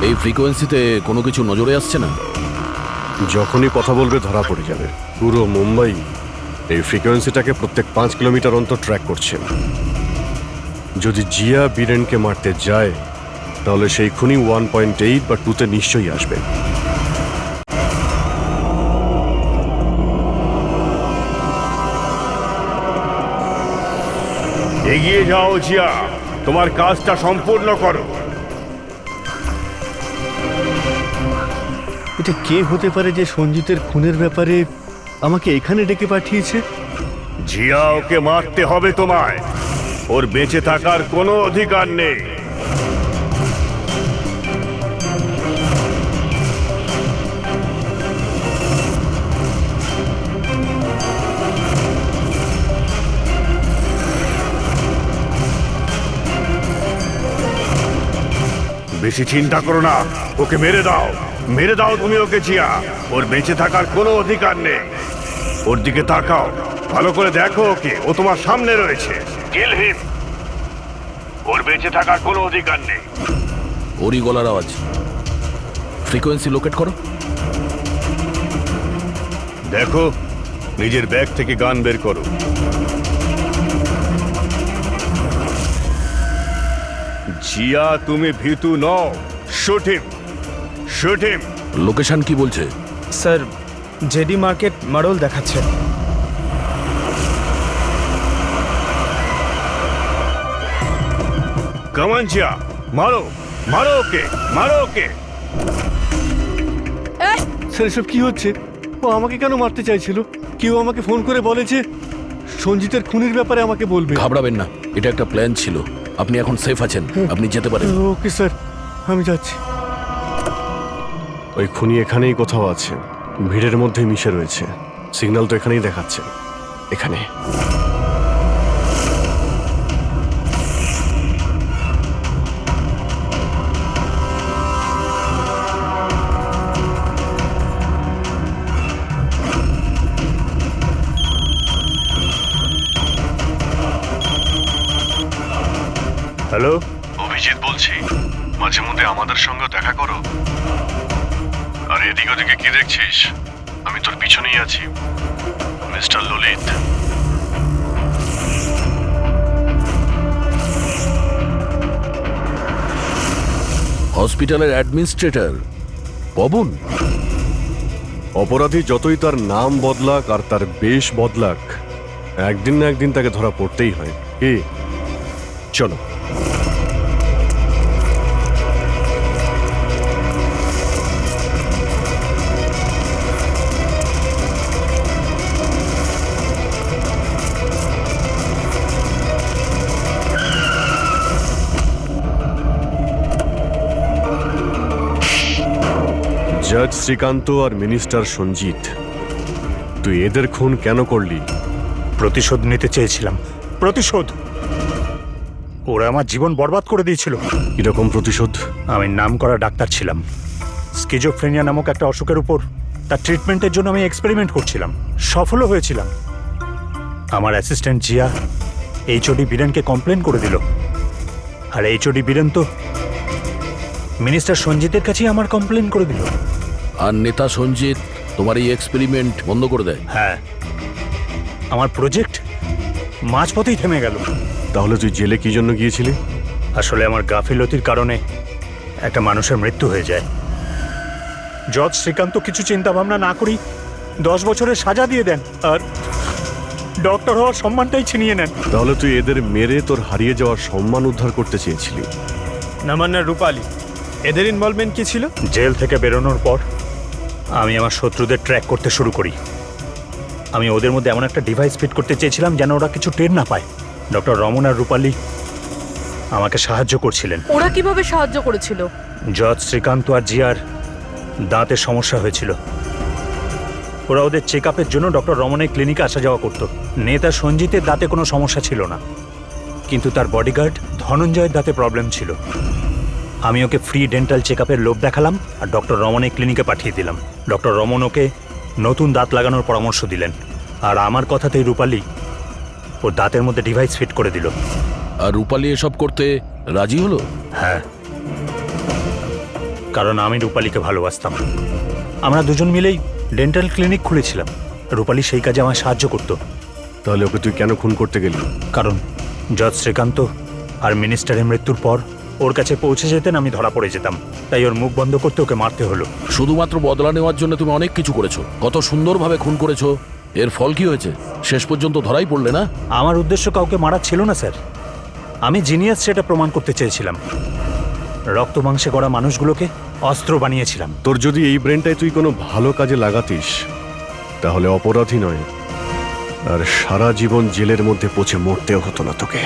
এই ফ্রিকোয়েন্সিতে কোনো কিছু নজরে আসছে না?
যখনই কথা বলবে ধরা পড়ে যাবে। পুরো মুম্বাই এই ফ্রিকোয়েন্সিটাকে প্রত্যেক 5 কিলোমিটার অন্তর ট্র্যাক করছে। যদি জিয়া বীরেনকে মারতে যায় তাহলে সেই খুনি 1.8 বা 2তে নিশ্চয়ই আসবে।
এগিয়ে যাও জিয়া, তোমার কাজটা সম্পূর্ণ করো।
এটা কে হতে পারে যে সঞ্জিতের খুনের ব্যাপারে আমাকে এখানে ডেকে পাঠিয়েছে?
জিয়া, ওকে মারতে হবে তোমায়। ওর বেঁচে থাকার কোনো অধিকার নেই। বেশি চিন্তা করো না, ওকে মেরে দাও, মেরে দাও তুমি ওকে জিয়া। ওর বেঁচে থাকার কোনো অধিকার নেই। ওর দিকে তাকাও, ভালো করে দেখো ওকে, ও তোমার সামনে রয়েছে। কিল হিম। ওর বেঁচে থাকার কোনো অধিকার নেই।
ওরই গলার আওয়াজ। ফ্রিকোয়েন্সি লোকেট করো।
দেখো, নিজের ব্যাগ থেকে গান বের করো। জিয়া, তুমি ভীতু নও। Shoot him, shoot him.
Location কি বলছে?
স্যার, জেডি মার্কেট মারোল দেখাচ্ছে।
কামান জিয়া, মারো, মারো ওকে, মারো ওকে।
স্যার, এসব কি হচ্ছে? ও আমাকে কেন মারতে চাইছিল? কেউ আমাকে ফোন করে বলেছে সঞ্জিতের খুনির ব্যাপারে আমাকে বলবে।
ঘাবড়াবেন না, এটা একটা প্ল্যান ছিল। আপনি এখন সেফ আছেন, আপনি যেতে পারেন।
ওকে স্যার, আমি যাচ্ছি। ওই খুনি এখানেই কোথাও আছে, ভিড়ের মধ্যে মিশে রয়েছে। সিগন্যাল তো এখানেই দেখাচ্ছে, এখানে।
হ্যালো,
অভিজিৎ বলছি। মাঝে মধ্যে আমাদের সঙ্গে দেখা করো। আর এদিক ওদিকে কি দেখছিস? আমি তোর পিছনেই আছি, মিস্টার ললিত।
হসপিটালের অ্যাডমিনিস্ট্রেটর পবন।
অপরাধী যতই তার নাম বদলাক আর তার বেশ বদলাক, একদিন না একদিন তাকে ধরা পড়তেই হয়। কি, চলো। জজ শ্রীকান্ত আর মিনিস্টার সঞ্জিত, তুই এদের খুন কেন করলি?
প্রতিশোধ নিতে চেয়েছিলাম, প্রতিশোধ। ওরা আমার জীবন বরবাদ করে দিয়েছিল।
কিরকম প্রতিশোধ?
আমি নামকরা ডাক্তার ছিলাম। স্কিজোফ্রেনিয়া নামক একটা অসুখের উপর তার ট্রিটমেন্টের জন্য আমি এক্সপেরিমেন্ট করছিলাম, সফলও হয়েছিলাম। আমার অ্যাসিস্ট্যান্ট জিয়া এইচওডি বীরেনকে কমপ্লেন করে দিল, আর এইচওডি বীরেন তো মিনিস্টার সঞ্জিতের কাছেই আমার কমপ্লেন করে দিল।
আর নেতা সঞ্জিত তোমার এই এক্সপেরিমেন্ট বন্ধ করে দেয়।
হ্যাঁ, আমার প্রজেক্ট মাঝপথেই থেমে গেল।
তাহলে তুই জেলে কি জন্য গিয়েছিলি?
আসলে আমার গাফিলতির কারণে একটা মানুষের মৃত্যু হয়ে যায়। জজ শ্রীকান্ত কিছু চিন্তা ভাবনা না করেই 10 বছরের সাজা দিয়ে দেন, আর ডক্টর হওয়ার সম্মানটাই ছিনিয়ে নেন।
তাহলে তুই এদের মেরে তোর হারিয়ে যাওয়ার সম্মান উদ্ধার করতে চেয়েছিলি।
নামান্না, রূপালী, এদের ইনভলভমেন্ট কি ছিল?
জেল থেকে বেরোনোর পর আমি আমার শত্রুদের ট্র্যাক করতে শুরু করি। আমি ওদের মধ্যে এমন একটা ডিভাইস ফিট করতে চেয়েছিলাম যেন ওরা কিছু টের না পায়। ডক্টর রমন আর রূপালী আমাকে সাহায্য করছিলেন।
ওরা কিভাবে সাহায্য করেছিল?
জজ শ্রীকান্ত আর জিয়ার দাঁতের সমস্যা হয়েছিল। ওরা ওদের চেক আপের জন্য ডক্টর রমনের ক্লিনিকে আসা যাওয়া করত। নেতা সঞ্জিতের দাঁতে কোনো সমস্যা ছিল না, কিন্তু তার বডিগার্ড ধনঞ্জয়ের দাঁতে প্রবলেম ছিল। আমি ওকে ফ্রি ডেন্টাল চেক আপের লোভ দেখালাম আর ডক্টর রমনের ক্লিনিকে পাঠিয়ে দিলাম। ডক্টর রমন ওকে নতুন দাঁত লাগানোর পরামর্শ দিলেন, আর আমার কথাতেই রূপালী ওর দাঁতের মধ্যে ডিভাইস ফিট করে দিল।
আর রূপালী এসব করতে রাজি হলো?
হ্যাঁ, কারণ আমি রূপালীকে ভালোবাসতাম। আমরা দুজন মিলেই ডেন্টাল ক্লিনিক খুলেছিলাম। রূপালী সেই কাজে আমায় সাহায্য করত।
তাহলে ওকে তুই কেন খুন করতে গেলি?
কারণ জজ শ্রীকান্ত আর মিনিস্টারের মৃত্যুর পর ওর কাছে পৌঁছে যেতেন আমি ধরা পড়ে যেতাম, তাই ওর মুখ বন্ধ করতে ওকে মারতে হলো।
শুধুমাত্র বদলা নেওয়ার জন্য তুমি অনেক কিছু করেছো, কত সুন্দরভাবে খুন করেছো। এর ফল কি হয়েছে? শেষ পর্যন্ত ধরাই পড়লে না?
আমার উদ্দেশ্য কাউকে মারা ছিল না স্যার, আমি জিনিয়াস সেটা প্রমাণ করতে চেয়েছিলাম। রক্ত মাংসে গড়া মানুষগুলোকে অস্ত্র বানিয়েছিলাম।
তোর যদি এই ব্রেনটাই তুই কোনো ভালো কাজে লাগাতিস তাহলে অপরাধী নয়, আর সারা জীবন জেলের মধ্যে পচে মরতেও হতো না তোকে।